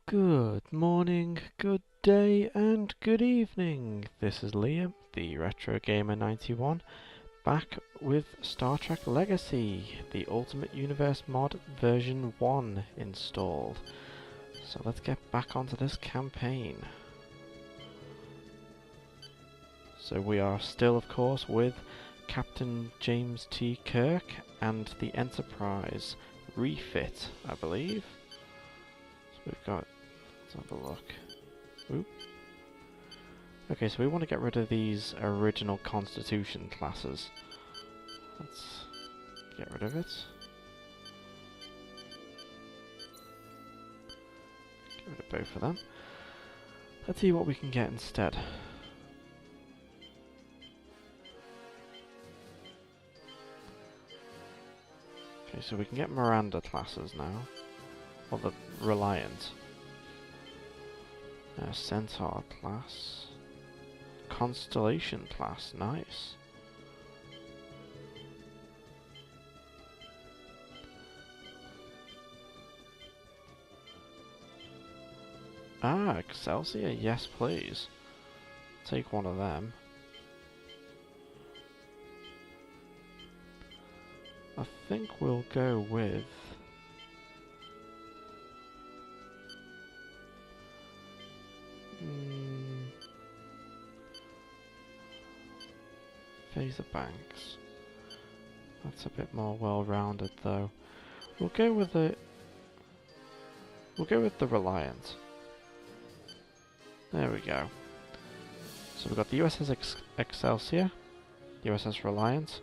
Good morning, good day, and good evening. This is Liam, the Retro Gamer 91, back with Star Trek Legacy, the Ultimate Universe mod version 1 installed. So let's get back onto this campaign. So we are still, of course, with Captain James T. Kirk and the Enterprise refit, I believe. So we've got, let's have a look. Oop. Okay, so we want to get rid of these original Constitution classes. Let's get rid of it. Get rid of both of them. Let's see what we can get instead. Okay, so we can get Miranda classes now. Or the Reliant. Centaur class. Constellation class, nice. Ah, Excelsior, yes please. Take one of them. I think we'll go with... Phaser Banks. That's a bit more well-rounded though. We'll go with the Reliant. There we go. So we've got the USS Excelsior, USS Reliant,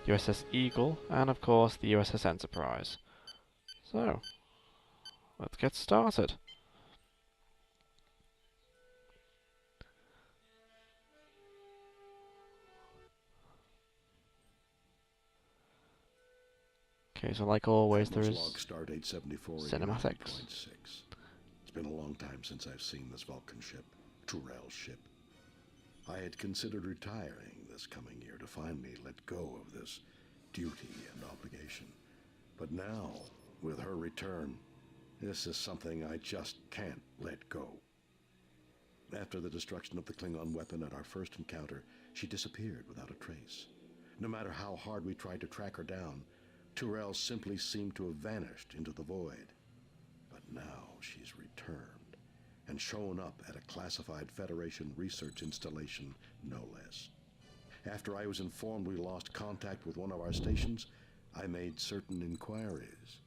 USS Eagle, and of course the USS Enterprise. So, let's get started. Okay, so like always there is cinematics. It's been a long time since I've seen this Vulcan ship, Turel's ship. I had considered retiring this coming year to finally let go of this duty and obligation. But now, with her return, this is something I just can't let go. After the destruction of the Klingon weapon at our first encounter, she disappeared without a trace. No matter how hard we tried to track her down, Turel simply seemed to have vanished into the void. But now she's returned and shown up at a classified Federation research installation, no less. After I was informed we lost contact with one of our stations, I made certain inquiries.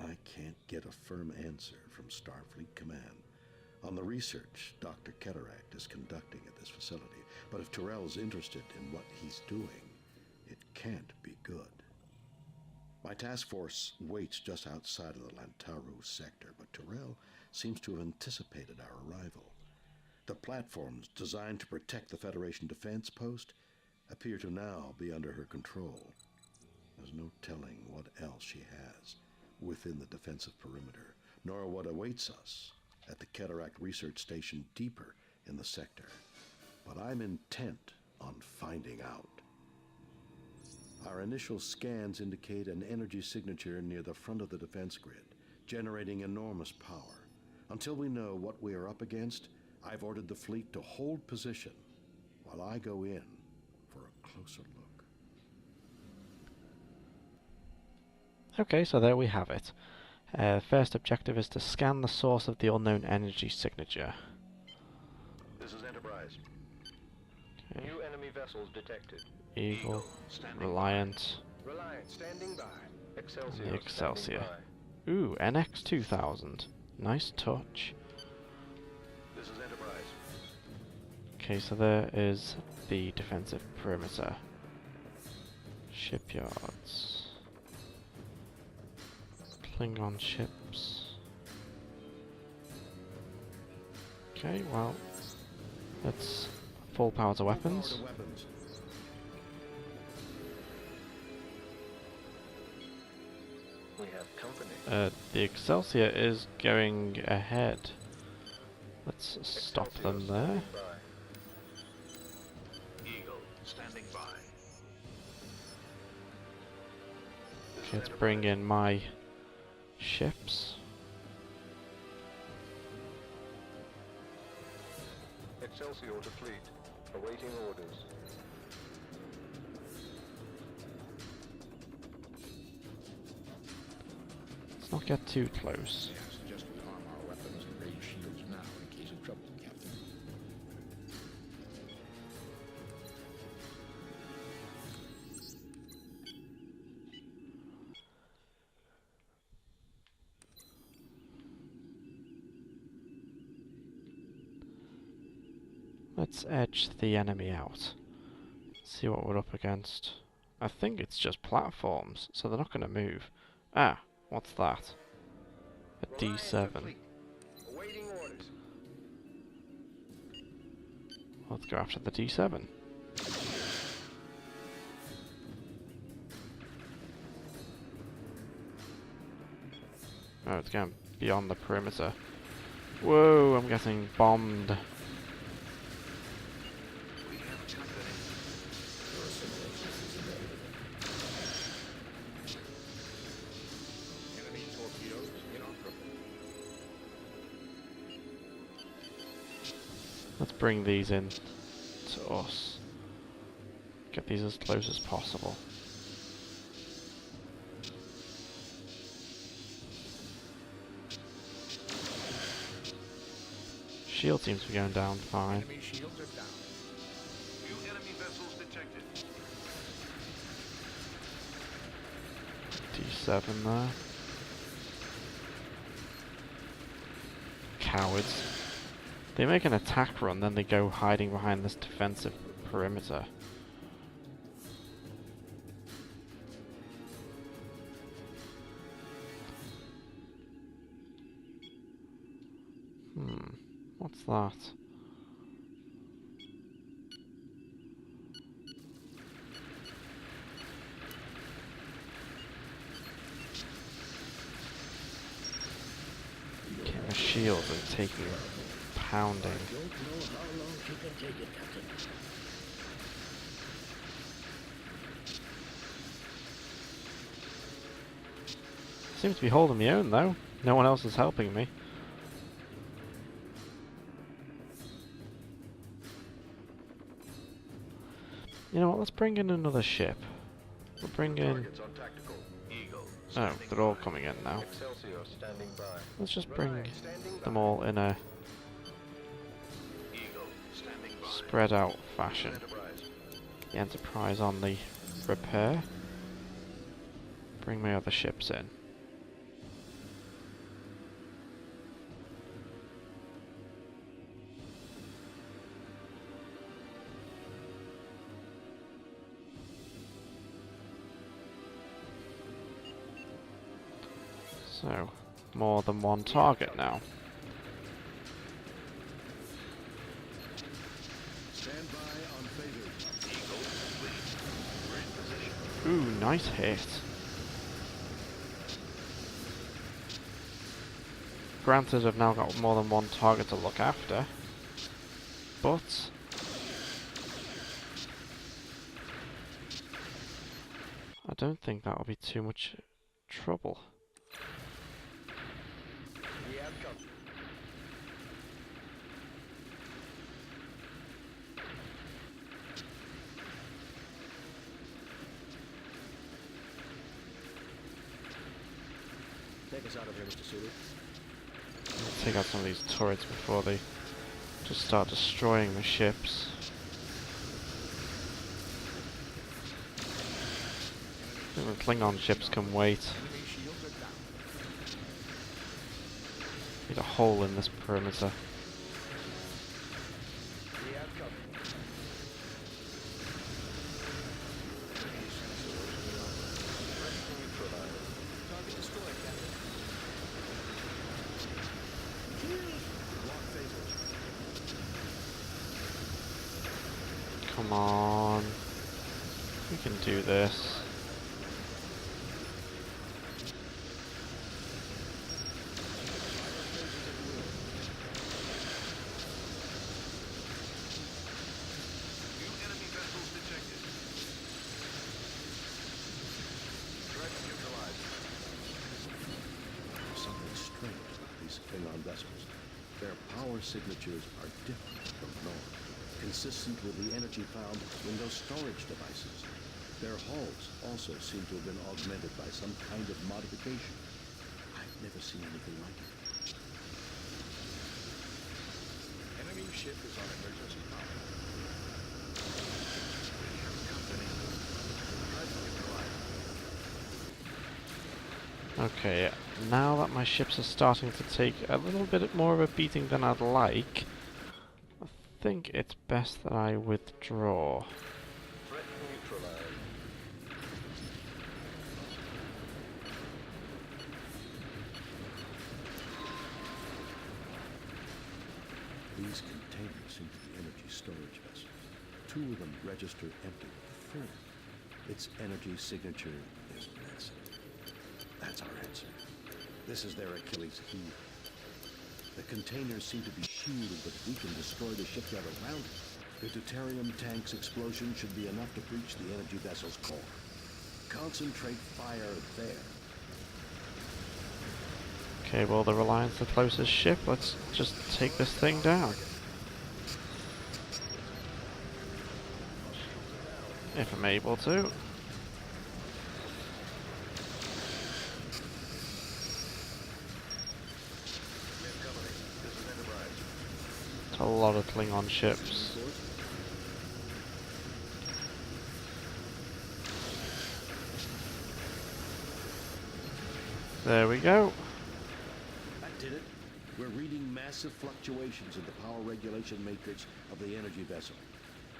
I can't get a firm answer from Starfleet Command on the research Dr. Cataract is conducting at this facility, but if Turel's interested in what he's doing, it can't be good. My task force waits just outside of the Lantaru sector, but Turel seems to have anticipated our arrival. The platforms designed to protect the Federation defense post appear to now be under her control. There's no telling what else she has within the defensive perimeter, nor what awaits us at the Cataract Research Station deeper in the sector. But I'm intent on finding out. Our initial scans indicate an energy signature near the front of the defense grid, generating enormous power. Until we know what we are up against, I've ordered the fleet to hold position while I go in for a closer look. Okay, so there we have it. First objective is to scan the source of the unknown energy signature. This is Enterprise. Okay. New enemy vessels detected. Eagle, Reliant, Reliant standing by. Excelsior, and the Excelsior. standing by. Ooh, NX 2000. Nice touch. This is Enterprise. Okay, so there is the defensive perimeter. Shipyards. Klingon ships. Okay, well, let's full power to weapons. We have company. The Excelsior is going ahead. Let's stop them there. Eagle standing by. Okay, let's bring in my ships. Excelsior to fleet. Awaiting orders. Let's not get too close. I suggest we arm our weapons and raise shields now in case of trouble, Captain. Let's edge the enemy out. See what we're up against. I think it's just platforms, so they're not going to move. Ah, what's that? A D7. Awaiting orders. Let's go after the D7. Oh, it's going beyond the perimeter. Whoa, I'm getting bombed. Enemy torpedoes inoperable. Let's bring these in to us. Get these as close as possible. Shield seems to be going down fine. Enemy shields are down. New enemy vessels detected. D7 there. Cowards. They make an attack run, then they go hiding behind this defensive perimeter. What's that? Getting a shield and taking a pounding. Don't know how long she can take it, Captain. Seems to be holding my own though. No one else is helping me. You know what, let's bring in another ship. We'll bring in... Targets on tactical. Eagle. Oh, standing they're all by. coming in now. Excelsior standing by. Let's just bring Reliant standing them by. all in a Eagle standing by. spread out fashion. Enterprise. The Enterprise on the repair. Bring my other ships in. So, more than one target now. Stand by on favored. Eagle complete. We're in position. Ooh, nice hit. Granted, I've now got more than one target to look after, but I don't think that'll be too much trouble. We have company. Take us out of here, Mr. Sulu. Let's take out some of these turrets before they just start destroying the ships. I think the Klingon ships can wait. Enemy shields are down. Need a hole in this perimeter. We have company. Enemy sensors inoperable. Threat neutralized. Target destroyed, Captain. Block phasers. Come on. We can do this. New enemy vessels detected. Threat neutralized. There's something strange about these Klingon vessels. Their power signatures are different from norm, consistent with the energy found in those storage devices. Their hulls also seem to have been augmented by some kind of modification. I've never seen anything like it. Enemy ship is on emergency power. Okay, now that my ships are starting to take a little bit more of a beating than I'd like, I think it's best that I withdraw. Threat neutralized. These containers seem to be energy storage vessels. 2 of them register empty. The 3rd, its energy signature is missing. That's our answer. This is their Achilles heel. The containers seem to be shielded, but we can destroy the shipyard around it. The deuterium tank's explosion should be enough to breach the energy vessel's core. Concentrate fire there. Okay, well, the Reliance the closest ship. Let's just take this thing down. If I'm able to. It's a lot of Klingon ships. There we go. That did it. We're reading massive fluctuations in the power regulation matrix of the energy vessel.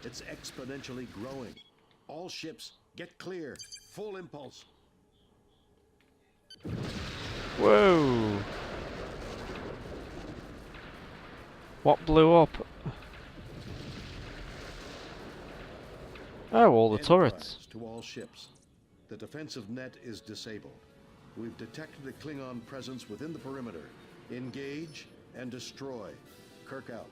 It's exponentially growing. All ships, get clear. Full impulse. Whoa! What blew up? Oh, all the turrets. Enterprise to all ships. The defensive net is disabled. We've detected a Klingon presence within the perimeter. Engage and destroy. Kirk out.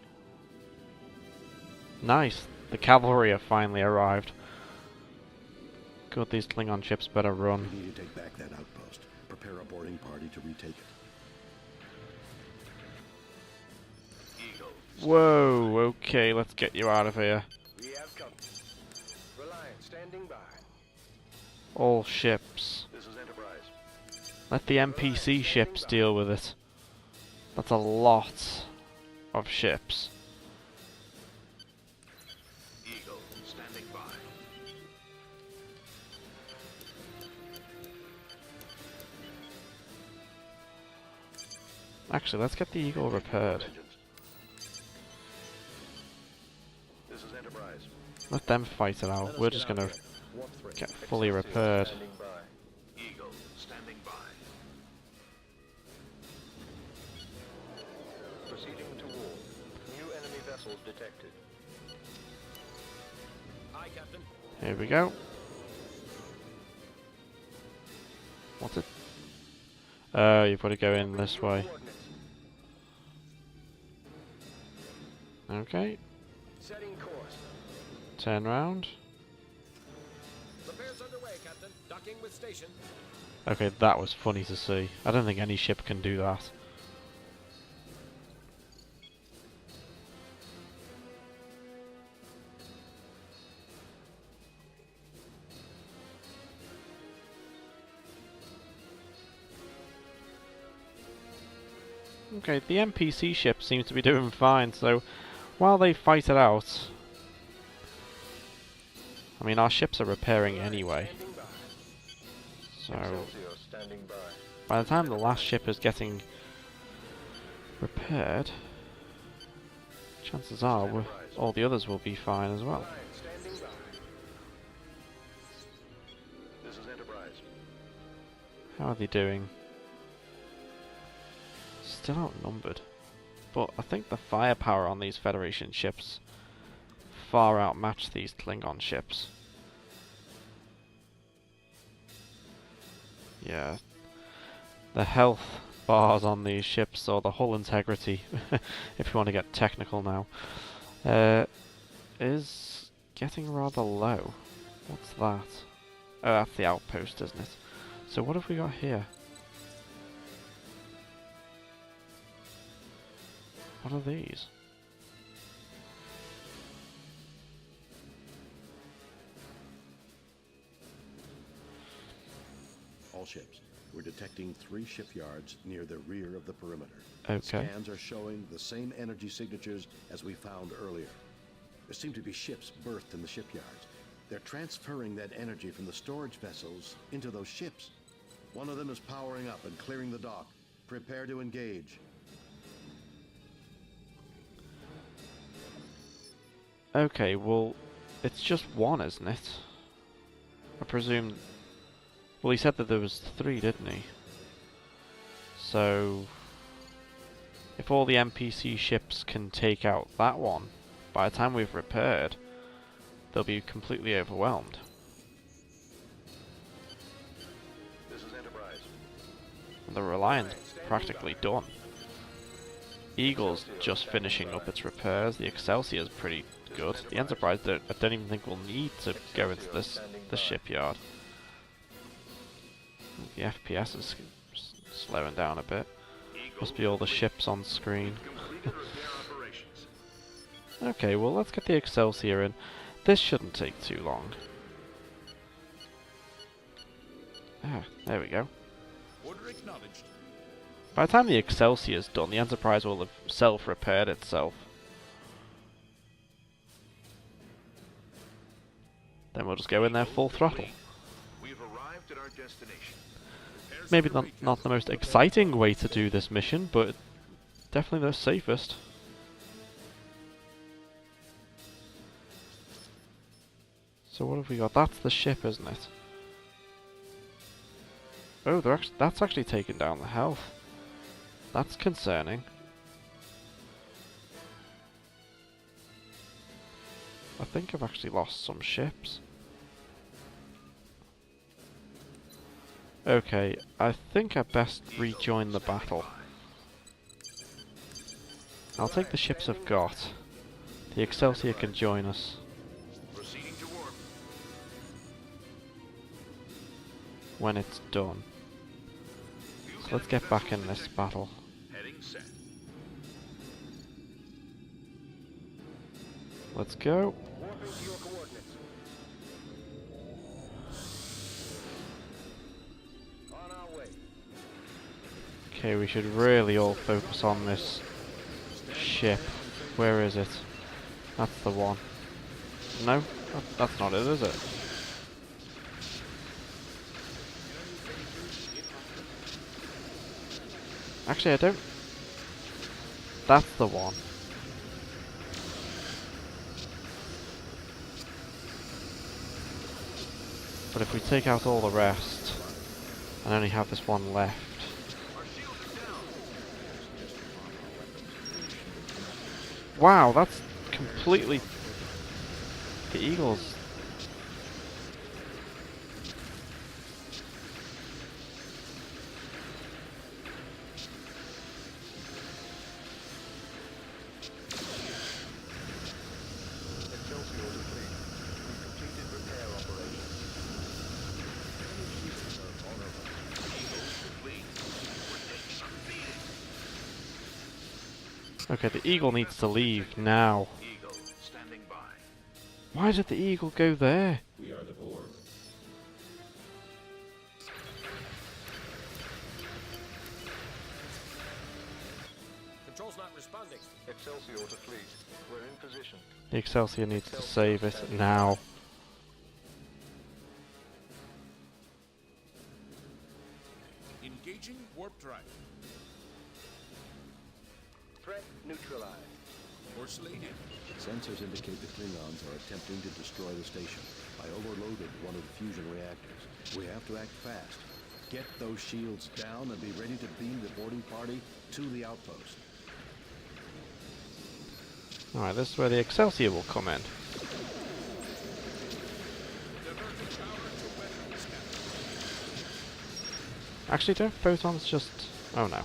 Nice. The cavalry have finally arrived. Good, these Klingon ships better run. We need to take back that outpost. Prepare a boarding party to retake it. Eagle. Whoa, okay, let's get you out of here. We have company. Reliance standing by. All ships. This is Enterprise. Let the NPC ships deal with it. That's a lot of ships. Eagle standing by. Actually, let's get the Eagle repaired. Engines. This is Enterprise. Let them fight it out. We're just gonna get fully repaired. Standing by. Eagle standing by. Proceeding to war. New enemy vessels detected. Aye, Captain. Here we go. What's it? Oh, you've got to go in this way. Coordinates. Okay, Setting course. turn round. Repairs underway, Captain. Docking with station. Okay, that was funny to see. I don't think any ship can do that. Okay, the NPC ship seems to be doing fine, so while they fight it out... I mean, our ships are repairing anyway. Standing by. So, Excelsior standing by. by the time the last ship is getting repaired, chances are all the others will be fine as well. Reliance standing by. This is Enterprise. How are they doing? Still outnumbered. But I think the firepower on these Federation ships far outmatch these Klingon ships. Yeah. The health bars on these ships, or the hull integrity, if you want to get technical now, is getting rather low. What's that? Oh, that's the outpost, isn't it? So what have we got here? What are these? All ships. We're detecting 3 shipyards near the rear of the perimeter. Okay. Scans are showing the same energy signatures as we found earlier. There seem to be ships berthed in the shipyards. They're transferring that energy from the storage vessels into those ships. One of them is powering up and clearing the dock. Prepare to engage. Okay, well, it's just one, isn't it? I presume... Well, he said that there was 3, didn't he? So... if all the NPC ships can take out that one, by the time we've repaired, they'll be completely overwhelmed. This is Enterprise. And the Reliant's practically done. Eagle's just finishing up its repairs. The Excelsior's pretty good. The Enterprise, I don't even think we'll need to go into the shipyard. The FPS is slowing down a bit. Must be all the ships on screen. Okay, well, let's get the Excelsior in. This shouldn't take too long. Ah, there we go. Order acknowledged. By the time the Excelsior's done, the Enterprise will have self-repaired itself. Then we'll just go in there full throttle. We've arrived at our destination. Maybe not the most exciting way to do this mission, but definitely the safest. So what have we got? That's the ship, isn't it? Oh, that's actually taken down the health. That's concerning. I think I've actually lost some ships. Okay, I think I best rejoin the battle. I'll take the ships I've got. The Excelsior can join us. Proceeding to warp. When it's done. So let's get back in this battle. Heading set. Let's go. Warping to your coordinates. On our way. Okay, we should really all focus on this ship. Where is it? That's the one. No? That's not it, is it? Actually, I don't... That's the one. But if we take out all the rest, and only have this one left... Wow, that's completely... The Eagles... Okay, the Eagle needs to leave now. Eagle standing by. Why did the Eagle go there? We are the Borg. Control's not responding. Excelsior to fleet. We're in position. The Excelsior needs to save it now. Engaging warp drive. Threat neutralized. Force laid in. Sensors indicate the Klingons are attempting to destroy the station. I overloaded one of the fusion reactors. We have to act fast. Get those shields down and be ready to beam the boarding party to the outpost. Alright, this is where the Excelsior will come in. Diverting power to weapons. Actually, don't photons just... Oh no.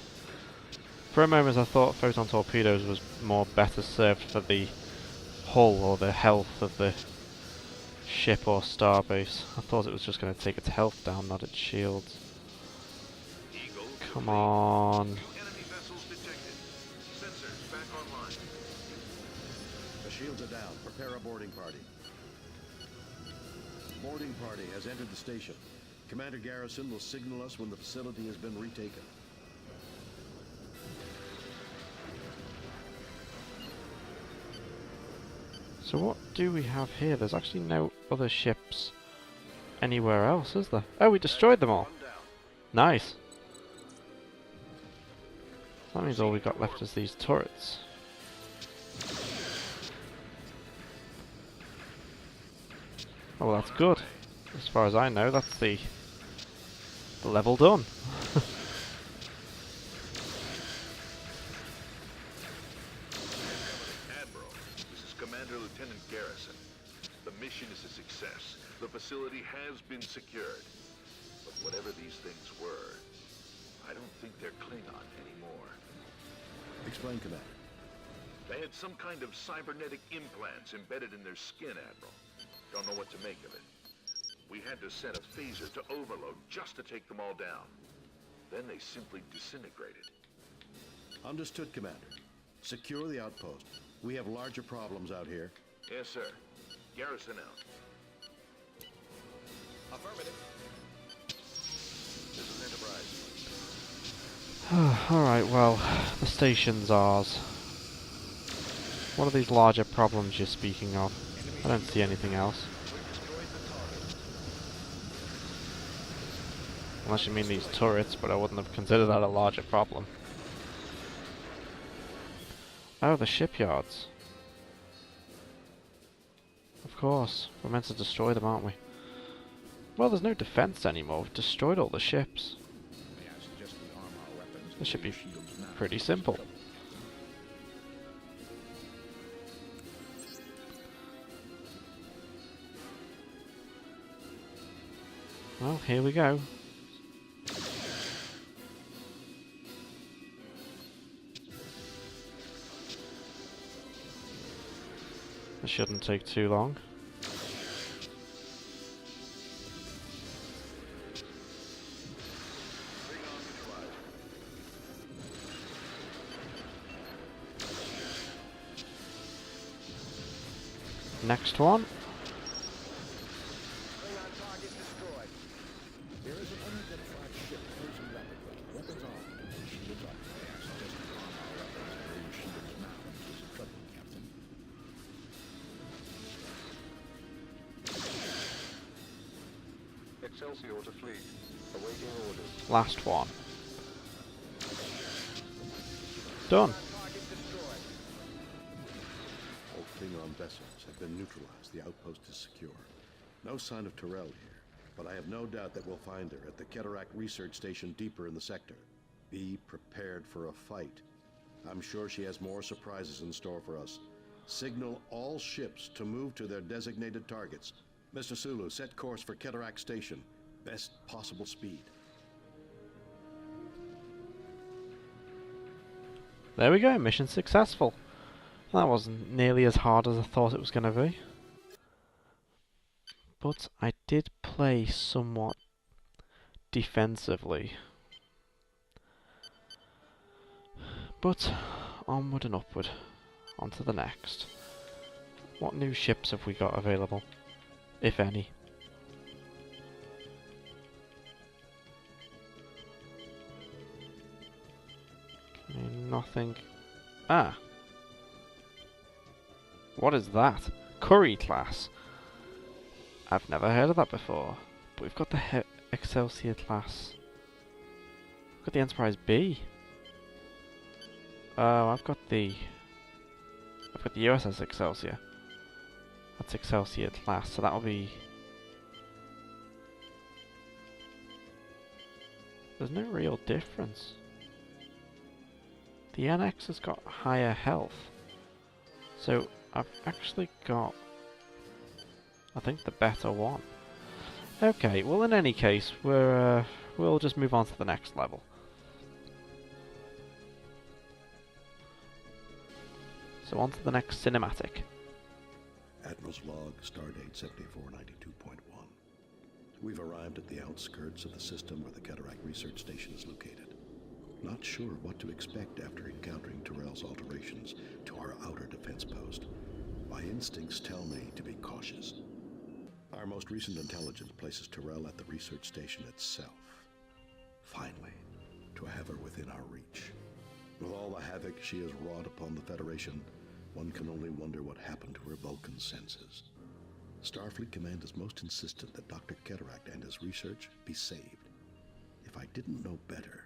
For a moment I thought photon torpedoes was better served for the hull or the health of the ship or starbase. I thought it was just going to take its health down, not its shields. Eagle. Come on. Enemy vessels detected. Sensors back online. Shields are down. Prepare a boarding party. Boarding party has entered the station. Commander Garrison will signal us when the facility has been retaken. So what do we have here? There's actually no other ships anywhere else, is there? Oh, we destroyed them all. Nice. That means all we got left is these turrets. Oh, well, that's good. As far as I know, that's the level done. Admiral, this is Commander Lieutenant Garrison. The mission is a success. The facility has been secured. But whatever these things were, I don't think they're Klingon anymore. Explain, Commander. They had some kind of cybernetic implants embedded in their skin, Admiral. Don't know what to make of it. We had to set a phaser to overload just to take them all down. Then they simply disintegrated. Understood, Commander. Secure the outpost. We have larger problems out here. Yes, sir. Garrison out. Affirmative. This is Enterprise. Alright, well, the station's ours. What are these larger problems you're speaking of? I don't see anything else. Unless you mean these turrets, but I wouldn't have considered that a larger problem. Oh, the shipyards. Of course, we're meant to destroy them, aren't we? Well, there's no defense anymore. We've destroyed all the ships. May I suggest we arm our weapons This should be with shields now? pretty simple. Well, here we go. This shouldn't take too long. Next one. Klingon target destroyed. There is an unidentified ship closing rapidly. Weapons on. Shields up. May I suggest we arm our weapons and raise shields now in case of trouble, Captain? Excelsior to fleet. Awaiting orders. Last one. Done. Target destroyed. All Klingon vessels have been neutralized. The outpost is secure. No sign of Tyrell here, but I have no doubt that we'll find her at the Cataract Research Station deeper in the sector. Be prepared for a fight. I'm sure she has more surprises in store for us. Signal all ships to move to their designated targets. Mr. Sulu, set course for Cataract Station. Best possible speed. There we go, mission successful. That wasn't nearly as hard as I thought it was going to be. But I did play somewhat defensively. But onward and upward. On to the next. What new ships have we got available? If any. Okay, nothing. Ah! What is that? Curry class. I've never heard of that before. But we've got the Excelsior class. We've got the Enterprise B. Oh, I've got the USS Excelsior. That's Excelsior class, so that'll be... There's no real difference. The NX has got higher health. So I've actually got, I think, the better one. Okay, well in any case, we'll just move on to the next level. So on to the next cinematic. Admiral's log, stardate 7492.1. We've arrived at the outskirts of the system where the Cataract Research Station is located. Not sure what to expect after encountering Tyrell's alterations to our outer defense post. My instincts tell me to be cautious. Our most recent intelligence places Tyrell at the research station itself. Finally, to have her within our reach. With all the havoc she has wrought upon the Federation, one can only wonder what happened to her Vulcan senses. Starfleet Command is most insistent that Dr. Cataract and his research be saved. If I didn't know better,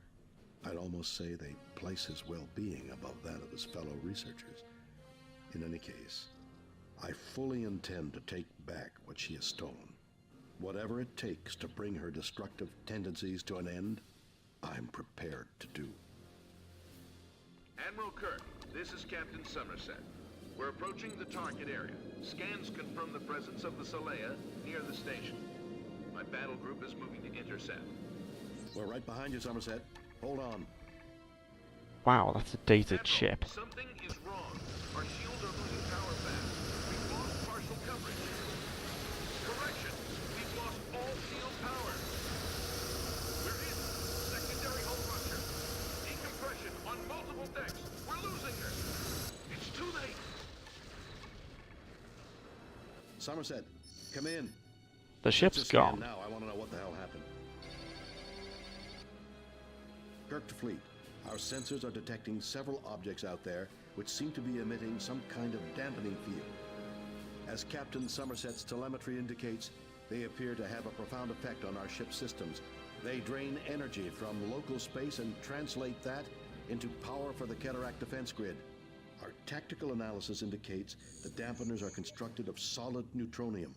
I'd almost say they place his well-being above that of his fellow researchers. In any case, I fully intend to take back what she has stolen. Whatever it takes to bring her destructive tendencies to an end, I'm prepared to do. Admiral Kirk, this is Captain Somerset. We're approaching the target area. Scans confirm the presence of the Saleya near the station. My battle group is moving to intercept. We're right behind you, Somerset. Hold on. Wow, that's a dated Admiral, ship. something is wrong. Our shields are losing power fast. We've lost partial coverage. Correction! We've lost all shield power. We're in. Secondary hull rupture. Decompression on multiple decks. We're losing her. It's too late. Somerset, come in. The ship's Just scan gone. now. I want to know what the hell happened. Kirk to fleet. Our sensors are detecting several objects out there which seem to be emitting some kind of dampening field. As Captain Somerset's telemetry indicates, they appear to have a profound effect on our ship's systems. They drain energy from local space and translate that into power for the Cataract defense grid. Our tactical analysis indicates the dampeners are constructed of solid neutronium.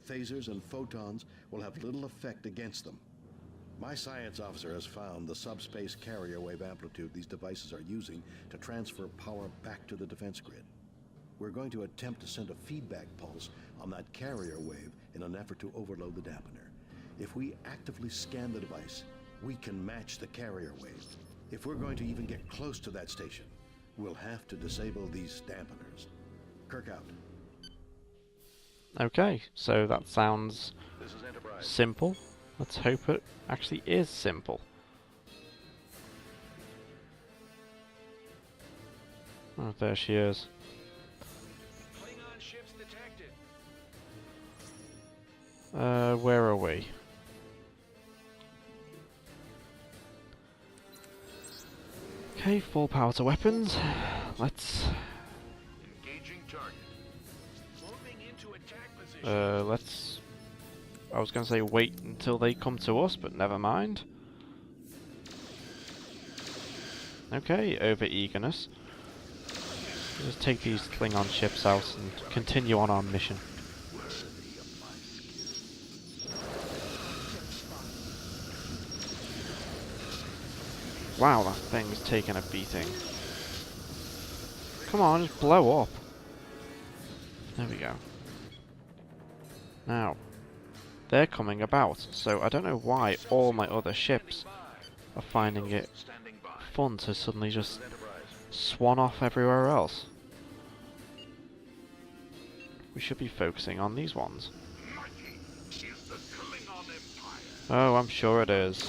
Phasers and photons will have little effect against them. My science officer has found the subspace carrier wave amplitude these devices are using to transfer power back to the defense grid. We're going to attempt to send a feedback pulse on that carrier wave in an effort to overload the dampener. If we actively scan the device, we can match the carrier wave. If we're going to even get close to that station, we'll have to disable these dampeners. Kirk out. Okay, so that sounds This is Enterprise. simple. Let's hope it actually is simple. Oh, there she is. Klingon ships detected. Where are we? Okay, full power to weapons. Let's Engaging target. Moving into attack position. let's. I was going to say wait until they come to us, but never mind. Okay, over eagerness. Just take these Klingon ships out and continue on our mission. Wow, that thing's taken a beating. Come on, just blow up. There we go. Now, they're coming about, so I don't know why all my other ships are finding it Standing by. fun to suddenly just Enterprise. swan off everywhere else. We should be focusing on these ones. Mighty is the Klingon Empire. Oh, I'm sure it is.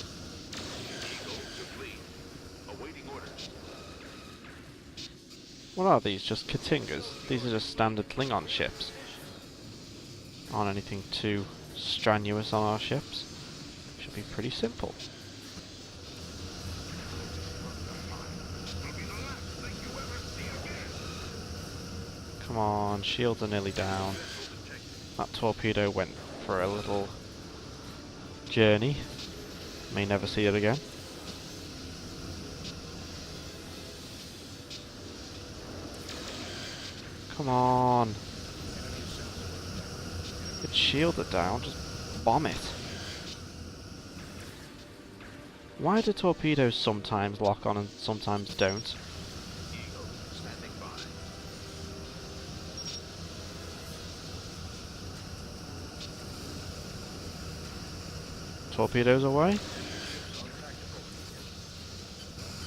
Eagle to fleet. Awaiting orders. What are these? Just Katingas? These are just standard Klingon ships. Aren't anything too strenuous on our ships. Should be pretty simple. Come on, shields are nearly down. That torpedo went for a little journey. May never see it again. Come on. It's shielded down, just bomb it. Why do torpedoes sometimes lock on and sometimes don't? Eagle standing by. Torpedoes away?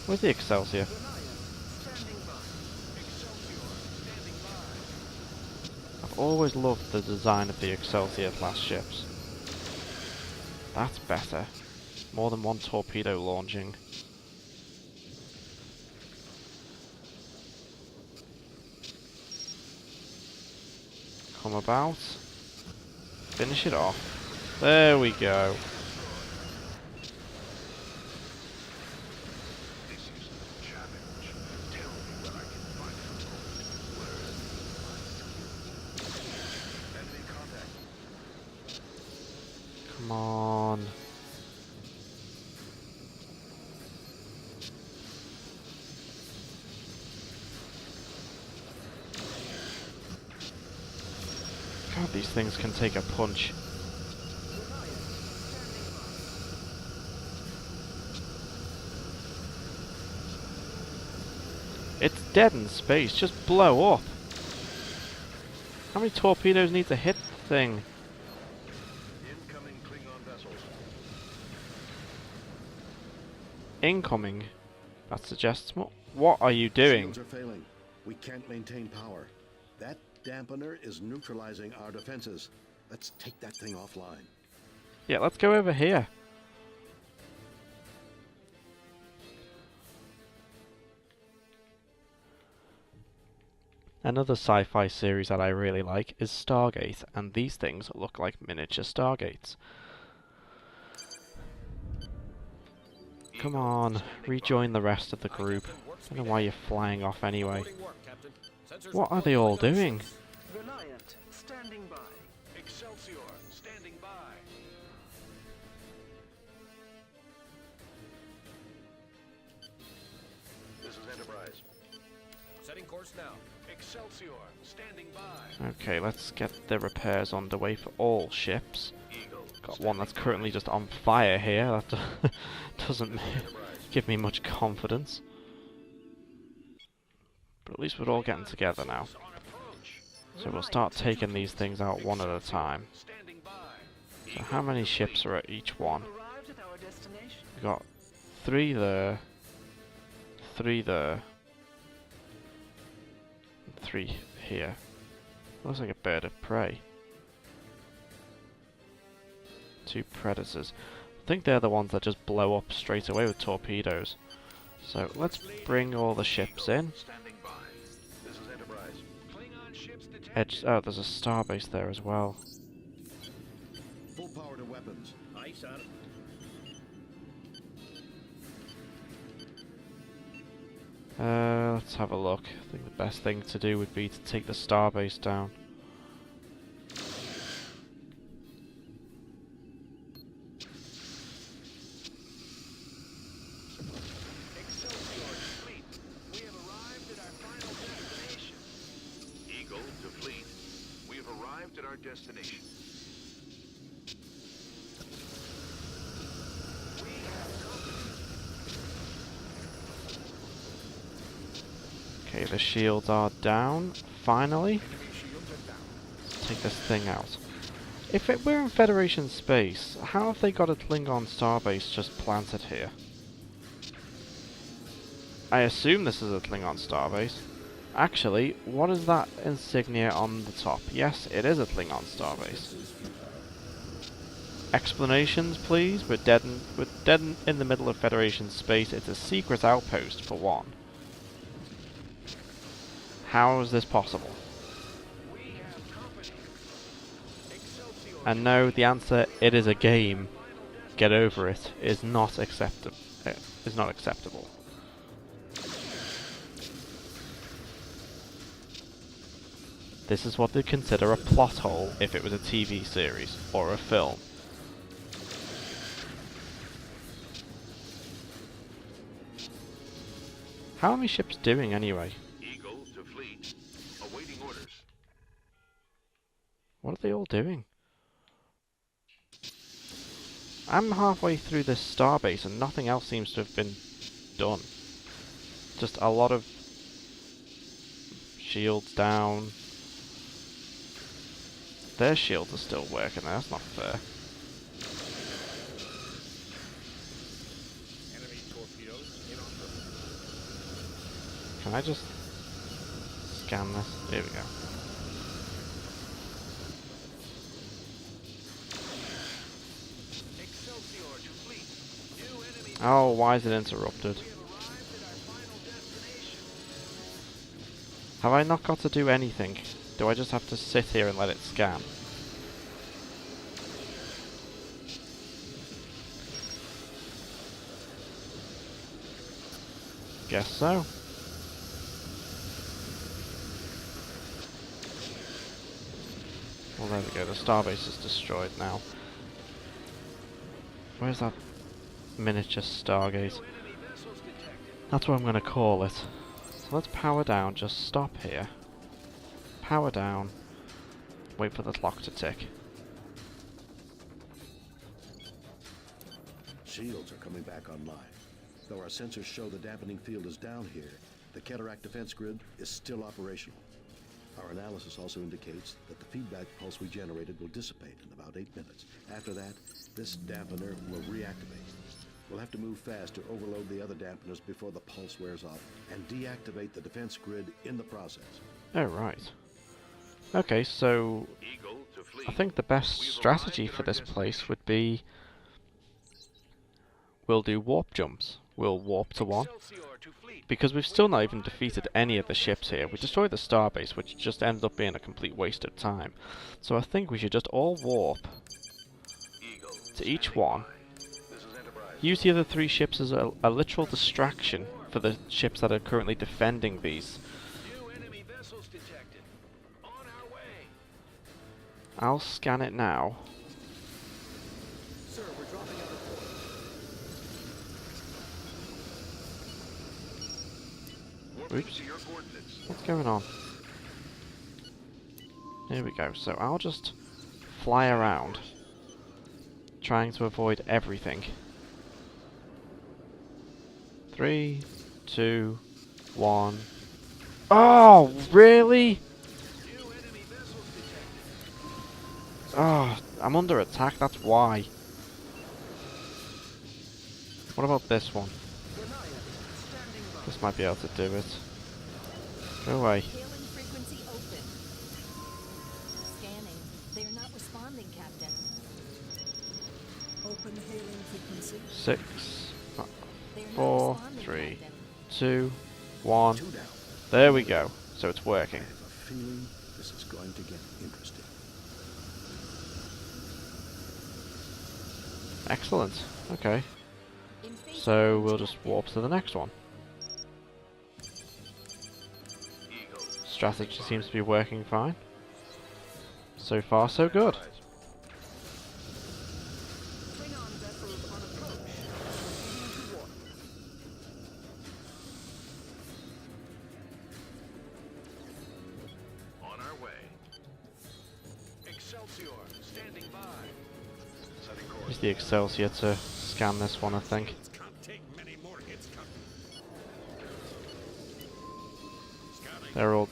Where's the Excelsior? Standing by. Excelsior. Standing by. I've always loved the design of the Excelsior class ships. That's better. More than one torpedo launching. come about. Finish it off. There we go. This is the challenge. Tell me where I can find the where enemy contact. Come on. God, these things can take a punch. It's dead in space, just blow up. How many torpedoes need to hit the thing? Incoming Klingon vessels. Incoming. That suggests more. What are you doing? Shields are failing. We can't maintain power. That dampener is neutralizing our defenses. Let's take that thing offline. Yeah, let's go over here. Another sci-fi series that I really like is Stargate, and these things look like miniature Stargates. Come on, rejoin the rest of the group. I don't know why you're flying off anyway. What are they all doing? Reliant, standing by. Excelsior, standing by. This is Enterprise. Setting course now. Excelsior, standing by. Okay, let's get the repairs underway for all ships. Eagle. Got one that's currently just on fire here. That doesn't give me much confidence. But at least we're all getting together now. So we'll start taking these things out one at a time. Standing by. So how many ships are at each one? Arrived at our destination. We got 3 there, 3 there, and 3 here. Looks like a bird of prey. 2 predators. I think they're the ones that just blow up straight away with torpedoes. So let's bring all the ships in. Standing by. This is Enterprise. Klingon ships detected. Oh, there's a starbase there as well. Full power to weapons. Aye, sir. Let's have a look. I think the best thing to do would be to take the starbase down. Excelsior to fleet. We have arrived at our final destination. Eagle to fleet. We have arrived at our destination. We have company. Okay, the shields are down, finally. Enemy shields are down. Let's take this thing out. If we're in Federation space, how have they got a Klingon starbase just planted here? I assume this is a Klingon starbase. Actually, what is that insignia on the top? Yes, it is a Klingon starbase. Explanations, please? We're dead in the middle of Federation space. It's a secret outpost, for one. How is this possible? We have company. Excelsior. And no, the answer, it is a game. Get over it. Is not acceptable. Is not acceptable. This is what they'd consider a plot hole if it was a TV series or a film. How are my ships doing anyway? Eagle to fleet. Awaiting orders. What are they all doing? I'm halfway through this starbase and nothing else seems to have been done. Just a lot of shields down. Their shields are still working there, that's not fair. Enemy torpedoes in on them. Can I just scan this? Here we go. Excelsior to fleet. New enemy. Oh, why is it interrupted? We have arrived at our final destination. Have I not got to do anything? Do I just have to sit here and let it scan? Guess so. Well, there we go. The starbase is destroyed now. Where's that miniature Stargate? That's what I'm going to call it. So let's power down. Just stop here. Power down. Wait for the clock to tick. Shields are coming back online. Though our sensors show the dampening field is down here, the cataract defense grid is still operational. Our analysis also indicates that the feedback pulse we generated will dissipate in about 8 minutes. After that, this dampener will reactivate. We'll have to move fast to overload the other dampeners before the pulse wears off and deactivate the defense grid in the process. Oh, right. Okay, so Eagle to fleet. I think the best We've strategy arrived at for our this place would be we'll do warp jumps. We'll warp to one. Excelsior to fleet. Because we've still not even defeated any of the ships here. We destroyed the starbase, which just ended up being a complete waste of time. So I think we should just all warp Eagle to each standing one. by. This is Enterprise. Use the other 3 ships as a literal distraction for the ships that are currently defending these. New enemy vessels detected. On our way. I'll scan it now. Sir, we're dropping out of port. Warping Oops. to your coordinates. What's going on? Here we go. So I'll just fly around, trying to avoid everything. 3, 2, 1. Oh, really? New enemy vessels detected. Oh, I'm under attack, that's why. What about this one? Standing by. This might be able to do it. Go away. Hailing frequency open. Scanning. They're not responding, Captain. Open hailing frequency. 6, They're not 4, responding, 3, Captain. 2, 1. 2 down. There we go. So it's working. I have a feeling this is going to get interesting. Excellent. Okay. In phase So one, we'll just Captain. warp to the next one. Eagle. Strategy seems to be working fine. So far, so good. Enterprise. Klingon vessels on approach. Proceeding to warp. On our way. Excelsior standing by. Setting course. Use the Excelsior to scan this one, I think. Can't take many more hits coming. Scanning. They're all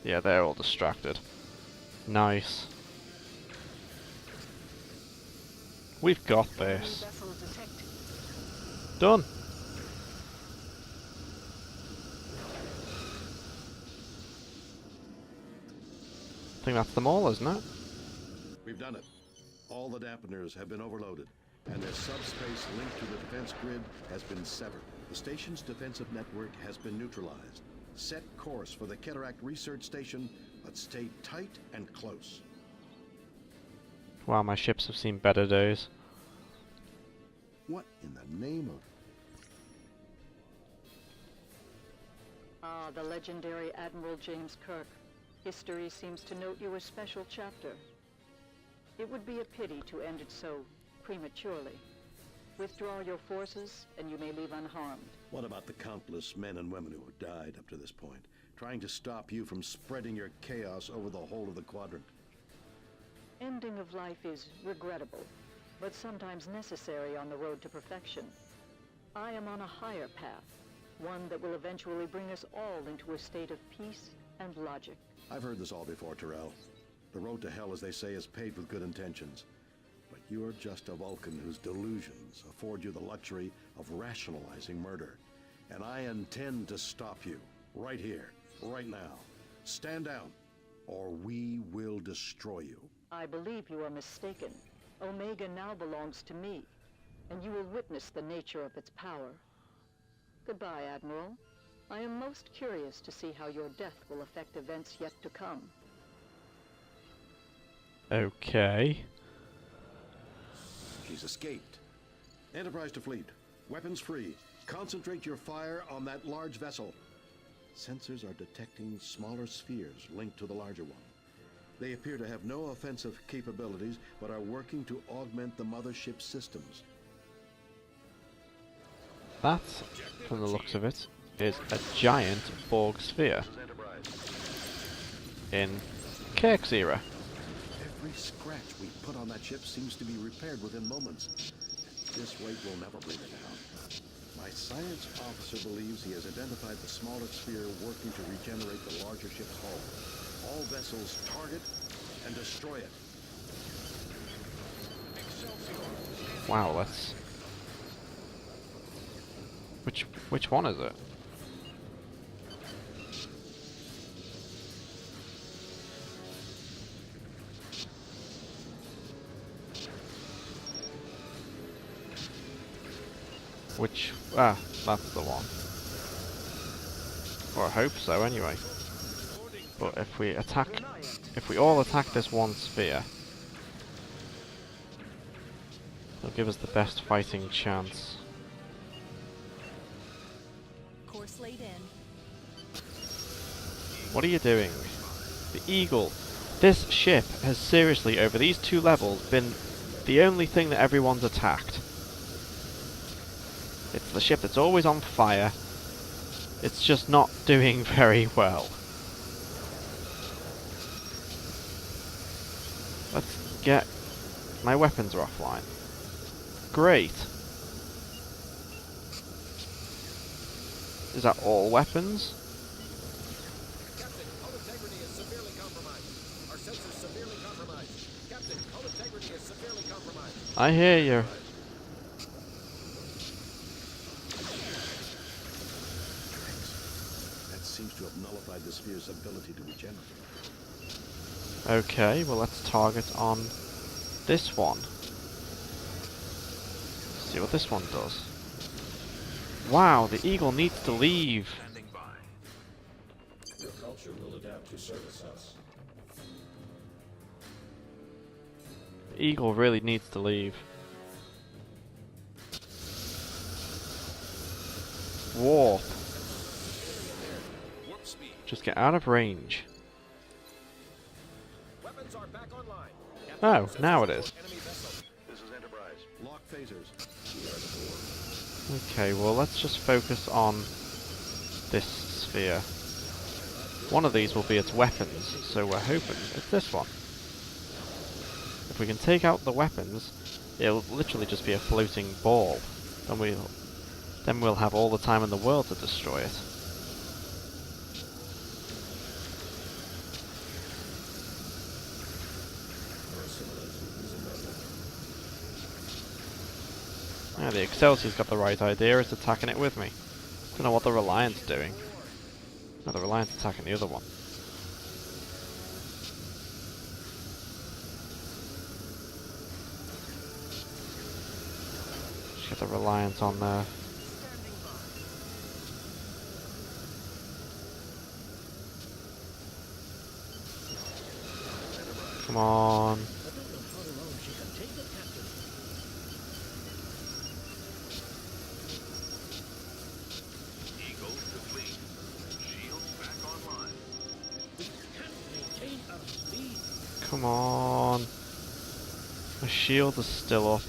yeah, they're all distracted. Nice. We've got Enemy this. vessels detected. Done. I think that's them all, isn't it? We've done it. All the dampeners have been overloaded, and their subspace link to the defense grid has been severed. The station's defensive network has been neutralized. Set course for the Cataract Research Station, but stay tight and close. Wow, my ships have seen better days. What in the name of... Ah, the legendary Admiral James Kirk. History seems to note you a special chapter. It would be a pity to end it so prematurely. Withdraw your forces, and you may leave unharmed. What about the countless men and women who have died up to this point, trying to stop you from spreading your chaos over the whole of the quadrant? Ending of life is regrettable, but sometimes necessary on the road to perfection. I am on a higher path, one that will eventually bring us all into a state of peace and logic. I've heard this all before, Terrell. The road to hell, as they say, is paved with good intentions. But you're just a Vulcan whose delusions afford you the luxury of rationalizing murder. And I intend to stop you, right here, right now. Stand down, or we will destroy you. I believe you are mistaken. Omega now belongs to me, and you will witness the nature of its power. Goodbye, Admiral. I am most curious to see how your death will affect events yet to come. Okay. She's escaped. Enterprise to fleet. Weapons free. Concentrate your fire on that large vessel. Sensors are detecting smaller spheres linked to the larger one. They appear to have no offensive capabilities, but are working to augment the mothership's systems. That, from the looks of it, is a giant Borg sphere This is Enterprise. in Kirk's era. Every scratch we put on that ship seems to be repaired within moments. This weight will never bring it down. My science officer believes he has identified the smaller sphere working to regenerate the larger ship's hull. All vessels target and destroy it. Wow, that's... Which one is it? That's the one. Or I hope so, anyway. But if we all attack this one sphere, it'll give us the best fighting chance. Course laid in. What are you doing? The Eagle. This ship has seriously, over these 2 levels, been the only thing that everyone's attacked. It's the ship that's always on fire. It's just not doing very well. Let's get... My weapons are offline. Great. Is that all weapons? Captain, hull integrity is severely compromised. Our sensors severely compromised. Captain, hull integrity is severely compromised. I hear you. That seems to have nullified the sphere's ability to regenerate. Okay, well let's target on this one. See what this one does. Wow, the Eagle needs to leave. Standing by. Your culture will adapt to service us. The Eagle really needs to leave. Warp. Warp speed. Just get out of range. Weapons are back online. Oh, now it is. Enemy vessel. This is Enterprise. Lock phasers. Okay, well let's just focus on this sphere. One of these will be its weapons, so we're hoping it's this one. If we can take out the weapons, it'll literally just be a floating ball, and then we'll have all the time in the world to destroy it. Yeah, the Excelsier's got the right idea, it's attacking it with me. Don't know what the Reliant's doing. No, the Reliant's attacking the other one. Just get the Reliant on there. Come on. I don't know how long she can take it, Captain. Eagle to fleet. Shields back online. We can't maintain our speed. Come on. My shield is still up.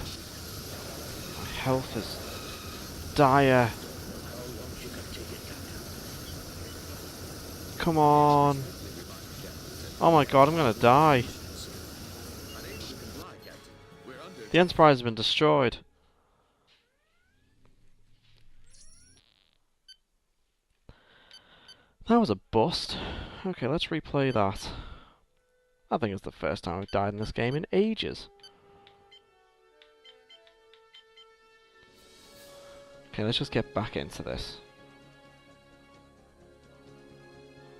My health is dire. How long she can take it, Captain. Come on. Oh my god, I'm gonna die. Unable to comply, Captain. We're under. The Enterprise has been destroyed. That was a bust. Okay, let's replay that. I think it's the first time I've died in this game in ages. Okay, let's just get back into this.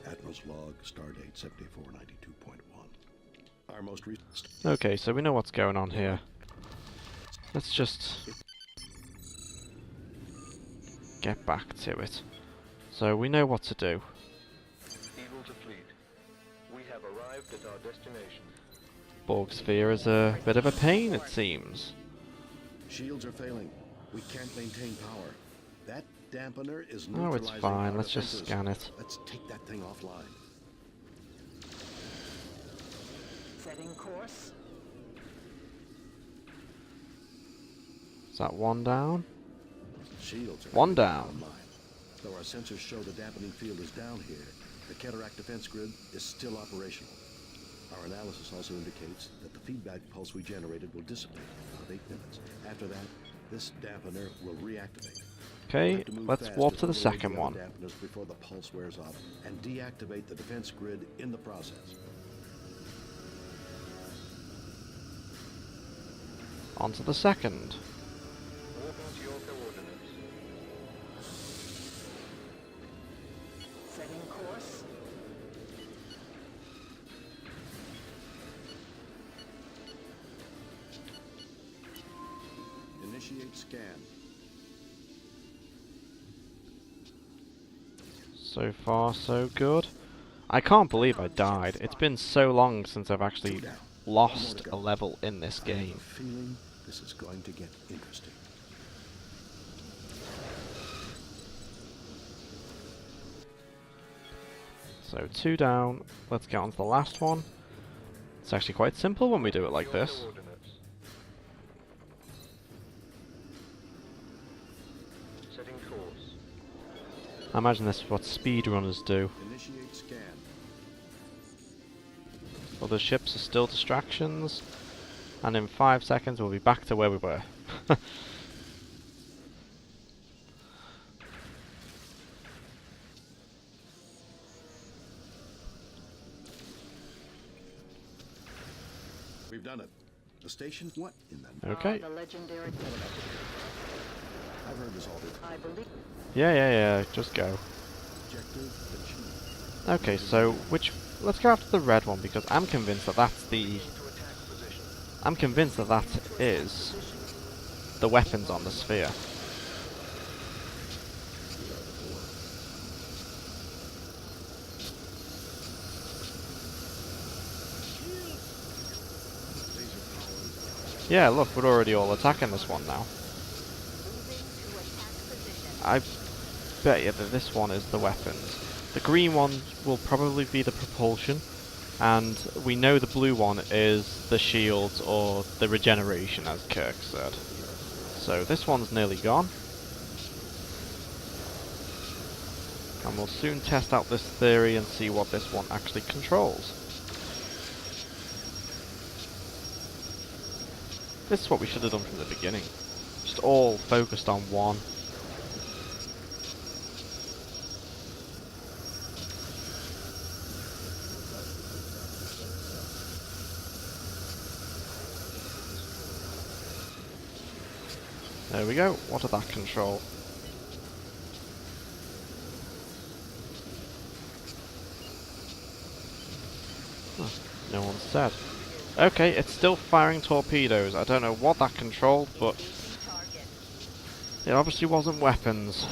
Admiral's log, stardate 7492.1. Our most recent... Okay, so we know what's going on here. Let's just get back to it. So we know what to do. Eagle to fleet. We have arrived at our destination. Borg sphere is a bit of a pain, it seems. Shields are failing. We can't maintain power. That dampener is Oh, it's neutralizing fine. our Let's just defenses. scan it. Let's take that thing offline. Setting course. Is that one down? Shields are One back down. online. Though our sensors show the dampening field is down here, the cataract defense grid is still operational. Our analysis also indicates that the feedback pulse we generated will dissipate in about 8 minutes. After that, this dampener will reactivate. We'll Okay, have to move let's fast warp to to the eliminate second other one. dampeners before the pulse wears off, and deactivate the defense grid in the process. On to the second. Setting course. Initiate scan. So far, so good. I can't believe I died. It's been so long since I've actually lost a level in this I have game. a feeling this is going to get interesting. So 2 down. Let's get on to the last one. It's actually quite simple when we do it like this. Setting course. I imagine this is what speedrunners do. Initiate scan. Other ships are still distractions. And in 5 seconds we'll be back to where we were. We've done it. The station? What in the... Okay. The legendary. I've heard this all before. I believe. Yeah, just go. Objective achieved. Okay, so let's go after the red one because I'm convinced that that's the... I'm convinced that that is the weapons on the sphere. Yeah, look, we're already all attacking this one now. I bet you that this one is the weapons. The green one will probably be the propulsion, and we know the blue one is the shields or the regeneration, as Kirk said. So this one's nearly gone. And we'll soon test out this theory and see what this one actually controls. This is what we should have done from the beginning. Just all focused on one. There we go. What did that control? Huh, no one said. Okay, it's still firing torpedoes. I don't know what that controlled, but it obviously wasn't weapons.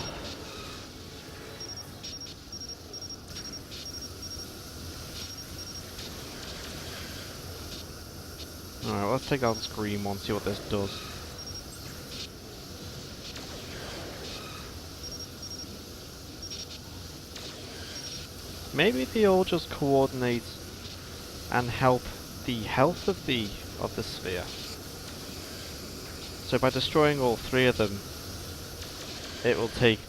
Alright, let's take out this green one, see what this does. Maybe they all just coordinate and help the health of the sphere. So by destroying all 3 of them, it will take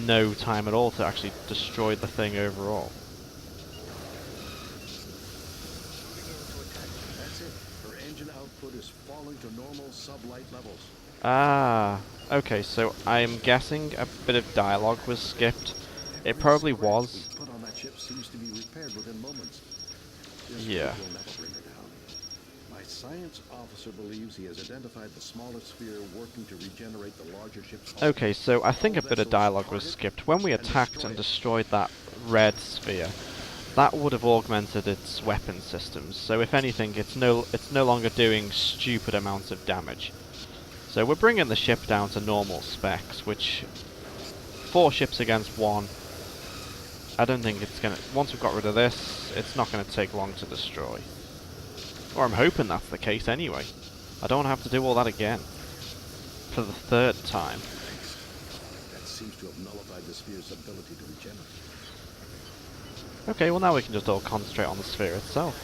no time at all to actually destroy the thing overall. That's it. Her engine output is falling to normal sublight levels. Ah, okay, so I'm guessing a bit of dialogue was skipped. It probably Every scratch was. we put on that ship seems to be repaired within moments. This Yeah. will never bring her down. My science officer believes he has identified the smaller sphere working to regenerate the larger ship's hull. Okay, so I think a bit of dialogue was skipped. When we attacked and destroyed that red sphere, that would have augmented its weapon systems. So if anything, it's no longer doing stupid amounts of damage. So we're bringing the ship down to normal specs, which 4 ships against 1. I don't think it's gonna. Once we've got rid of this, it's not gonna take long to destroy. Or I'm hoping that's the case anyway. I don't want to have to do all that again. For the third time. That seems to have nullified the sphere's ability to regenerate. Okay, well now we can just all concentrate on the sphere itself.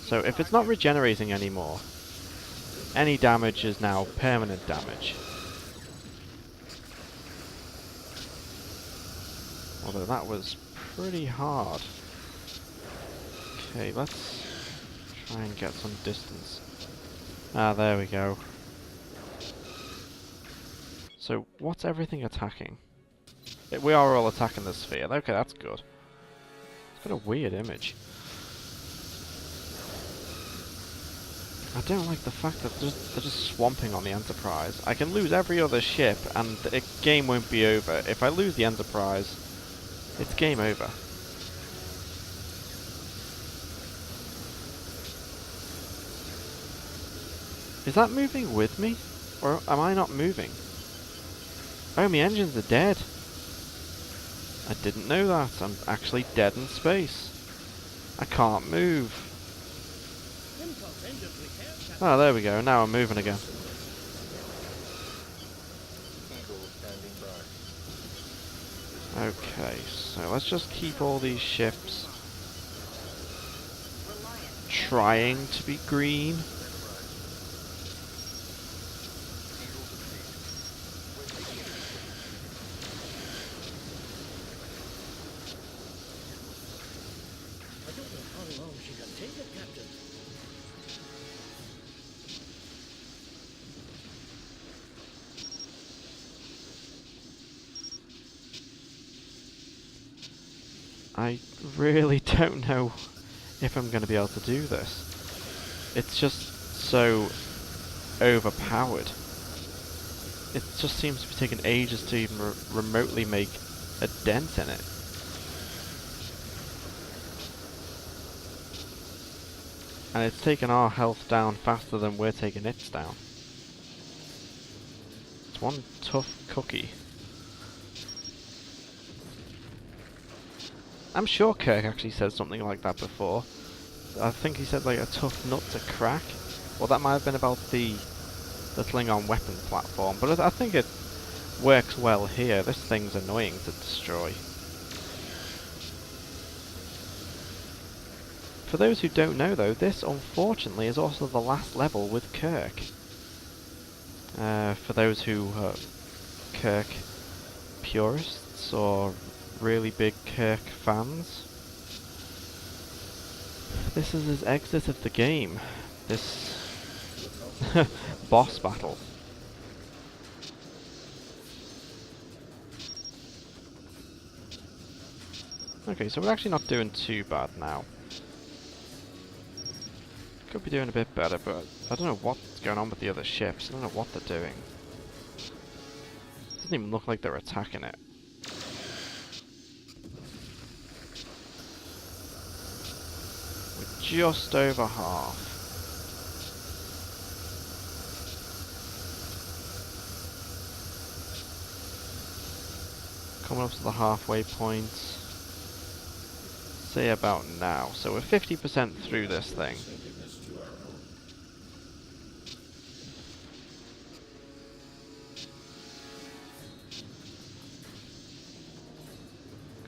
So if it's not regenerating anymore, any damage is now permanent damage. Although that was pretty hard. Okay, let's try and get some distance. Ah, there we go. So, what's everything attacking? We are all attacking the sphere. Okay, that's good. It's got a weird image. I don't like the fact that they're just swamping on the Enterprise. I can lose every other ship and the game won't be over. If I lose the Enterprise, it's game over. Is that moving with me? Or am I not moving? Oh, my engines are dead. I didn't know that. I'm actually dead in space. I can't move. Oh, there we go. Now I'm moving again. Okay, so let's just keep all these ships trying to be green. I don't know how long she can take it, Captain. I really don't know if I'm going to be able to do this. It's just so overpowered. It just seems to be taking ages to even remotely make a dent in it. And it's taking our health down faster than we're taking its down. It's one tough cookie. I'm sure Kirk actually said something like that before. I think he said like a tough nut to crack. Well, that might have been about the Klingon weapon platform, but I think it works well here. This thing's annoying to destroy. For those who don't know though, this unfortunately is also the last level with Kirk. For those who are Kirk purists or really big Kirk fans, this is his exit of the game. This boss battle. Okay, so we're actually not doing too bad now. Could be doing a bit better, but I don't know what's going on with the other ships. I don't know what they're doing. Doesn't even look like they're attacking it. We're just over half. Coming up to the halfway point. Say about now. So we're 50% through this thing.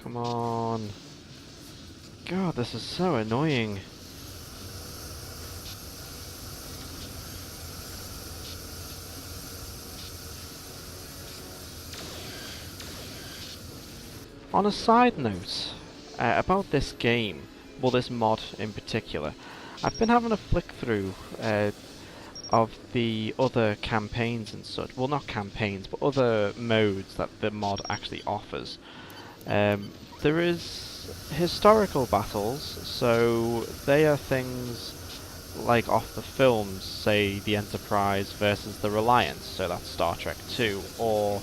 Come on. God, this is so annoying. On a side note, about this game, well this mod in particular, I've been having a flick through of the other campaigns and such. Well, not campaigns, but other modes that the mod actually offers. There is historical battles, so they are things like off the films, say the Enterprise versus the Reliance, so that's Star Trek 2, or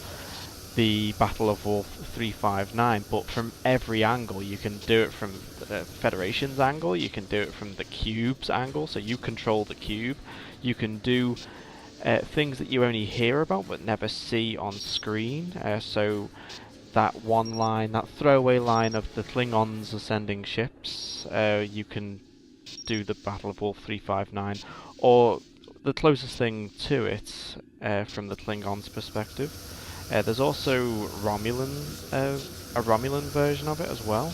the Battle of Wolf 359, but from every angle. You can do it from the Federation's angle, you can do it from the Cube's angle, so you control the Cube. You can do things that you only hear about but never see on screen, so that one line, that throwaway line of the Klingons ascending ships, you can do the Battle of Wolf 359, or the closest thing to it from the Klingons' perspective. There's also a Romulan version of it as well.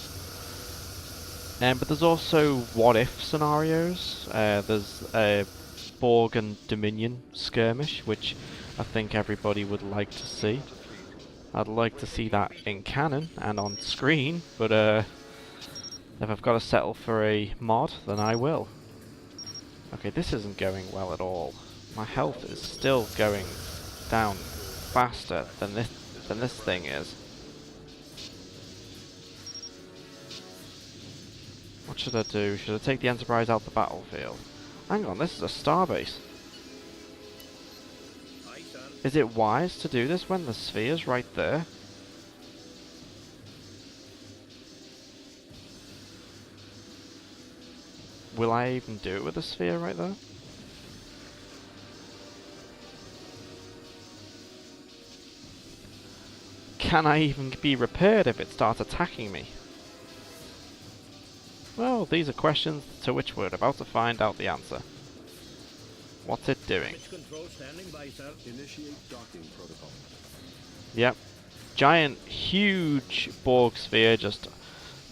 But there's also what-if scenarios. There's a Borg and Dominion skirmish, which I think everybody would like to see. I'd like to see that in canon and on screen, but if I've got to settle for a mod, then I will. Okay, this isn't going well at all. My health is still going down faster than this thing is. What should I do? Should I take the Enterprise out the battlefield? Hang on, this is a starbase. Is it wise to do this when the sphere's right there? Will I even do it with the sphere right there? Can I even be repaired if it starts attacking me? Well, these are questions to which we're about to find out the answer. What's it doing? Initiate docking protocol. Yep. Giant, huge Borg sphere just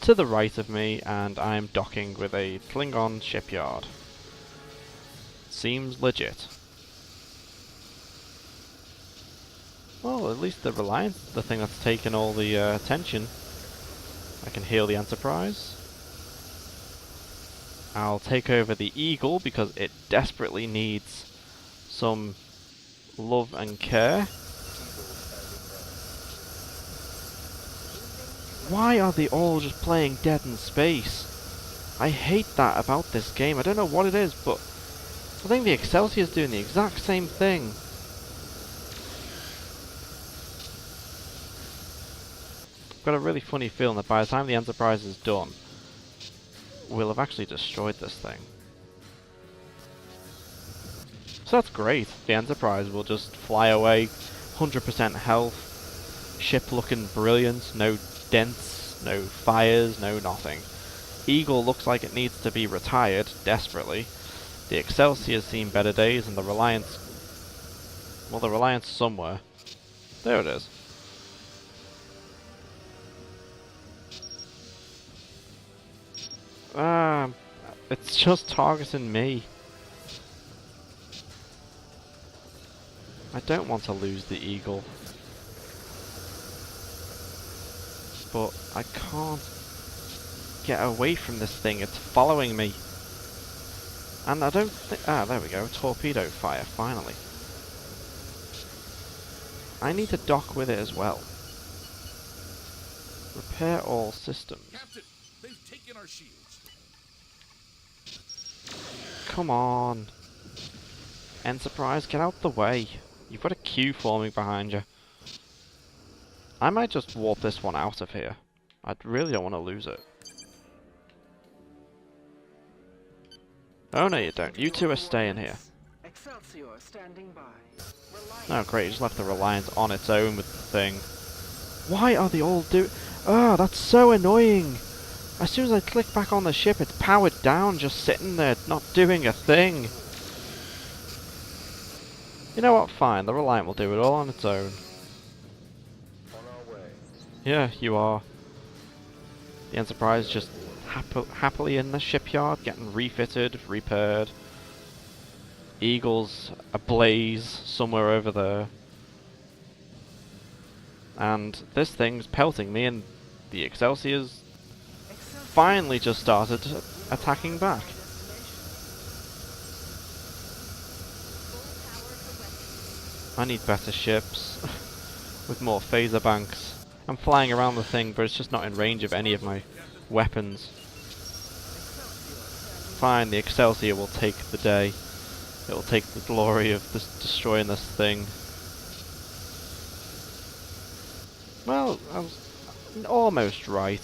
to the right of me, and I'm docking with a Klingon shipyard. Seems legit. Well, at least the Reliance is the thing that's taken all the attention. I can heal the Enterprise. I'll take over the Eagle because it desperately needs some love and care. Why are they all just playing dead in space? I hate that about this game. I don't know what it is, but I think the Excelsior's doing the exact same thing. I've got a really funny feeling that by the time the Enterprise is done, we'll have actually destroyed this thing. So that's great. The Enterprise will just fly away, 100% health, ship looking brilliant, no dents, no fires, no nothing. Eagle looks like it needs to be retired, desperately. The Excelsior's seen better days, and the Reliance... well, the Reliance somewhere. There it is. It's just targeting me. I don't want to lose the Eagle. But I can't get away from this thing. It's following me. And I don't think... ah, there we go. Torpedo fire, finally. I need to dock with it as well. Repair all systems. Captain, they've taken our shields. Come on. Enterprise, get out the way. You've got a queue forming behind you. I might just warp this one out of here. I really don't want to lose it. Oh no you don't. You two are staying here. Excelsior standing by. Oh great, you just left the Reliance on its own with the thing. Why are they all doing... oh, that's so annoying! As soon as I click back on the ship, it's powered down, just sitting there, not doing a thing. You know what, fine, the Reliant will do it all on its own. On our way. Yeah, you are. The Enterprise just happily in the shipyard, getting refitted, repaired. Eagle's ablaze somewhere over there. And this thing's pelting me, and the Excelsior's finally just started attacking back. I need better ships with more phaser banks. I'm flying around the thing, but it's just not in range of any of my weapons. Fine, the Excelsior will take the day. It will take the glory of destroying this thing. Well, I was almost right.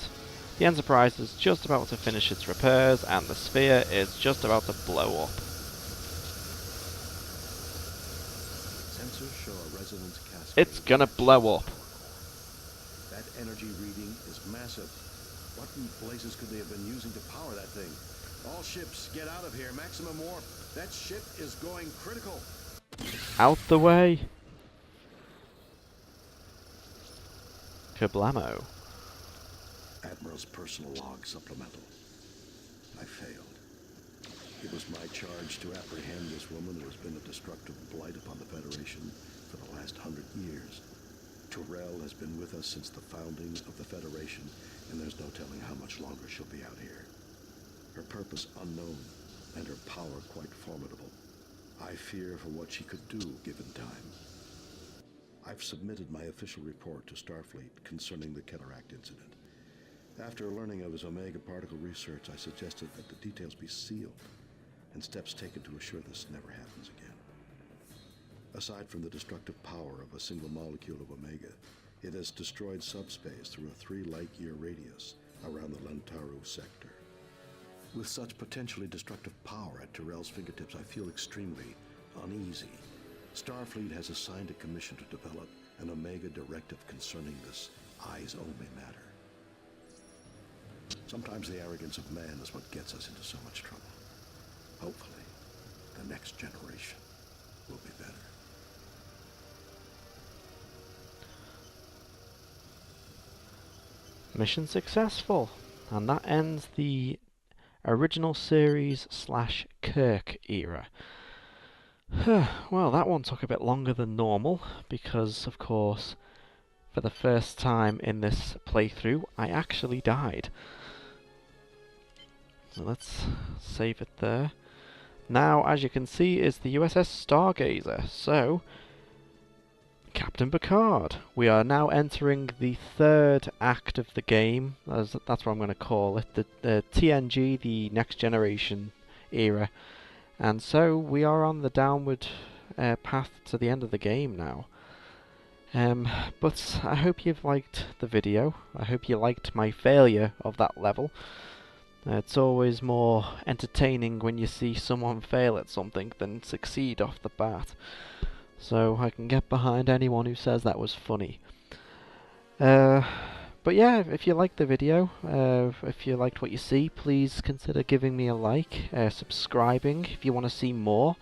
The Enterprise is just about to finish its repairs, and the sphere is just about to blow up. Sensors show a resonance cascade. It's gonna blow up. That energy reading is massive. What in blazes could they have been using to power that thing? All ships, get out of here. Maximum warp. That ship is going critical. Out the way! Kablamo. Admiral's personal log supplemental. I failed. It was my charge to apprehend this woman who has been a destructive blight upon the Federation for the last 100 years. Tyrell has been with us since the founding of the Federation, and there's no telling how much longer she'll be out here. Her purpose unknown, and her power quite formidable. I fear for what she could do given time. I've submitted my official report to Starfleet concerning the Cataract incident. After learning of his Omega particle research, I suggested that the details be sealed and steps taken to assure this never happens again. Aside from the destructive power of a single molecule of Omega, it has destroyed subspace through a 3 light-year radius around the Lentaru sector. With such potentially destructive power at Tyrell's fingertips, I feel extremely uneasy. Starfleet has assigned a commission to develop an Omega directive concerning this eyes-only matter. Sometimes the arrogance of man is what gets us into so much trouble. Hopefully, the next generation will be better. Mission successful. And that ends the original series / Kirk era. Well, that one took a bit longer than normal because, of course, for the first time in this playthrough, I actually died. So let's save it there. Now, as you can see, is the USS Stargazer. So, Captain Picard. We are now entering the 3rd act of the game. That's what I'm going to call it. The TNG, the Next Generation era. And so we are on the downward path to the end of the game now. But I hope you've liked the video. I hope you liked my failure of that level. It's always more entertaining when you see someone fail at something than succeed off the bat. So I can get behind anyone who says that was funny. But yeah, if you liked the video, if you liked what you see, please consider giving me a like, subscribing if you want to see more.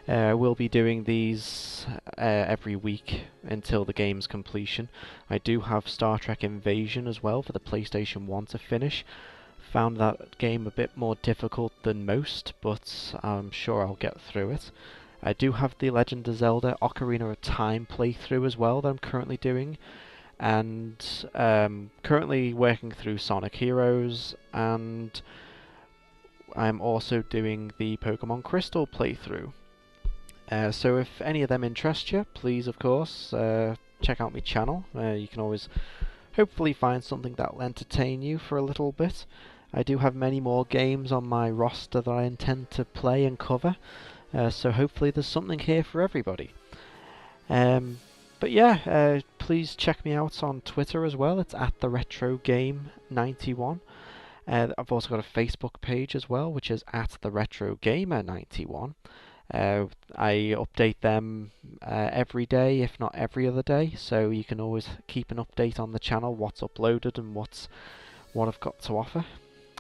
We'll be doing these every week until the game's completion. I do have Star Trek Invasion as well for the PlayStation 1 to finish. Found that game a bit more difficult than most, but I'm sure I'll get through it. I do have the Legend of Zelda Ocarina of Time playthrough as well that I'm currently doing, and currently working through Sonic Heroes, and I'm also doing the Pokemon Crystal playthrough. So if any of them interest you, please of course check out my channel. You can always hopefully find something that will entertain you for a little bit. I do have many more games on my roster that I intend to play and cover, so hopefully there's something here for everybody. But yeah, please check me out on Twitter as well. It's at @theretrogame91. I've also got a Facebook page as well, which is at @theretrogamer91. I update them every day, if not every other day, so you can always keep an update on the channel, what's uploaded and what I've got to offer.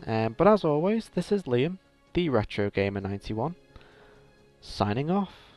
But as always, this is Liam, the Retro Gamer 91, signing off.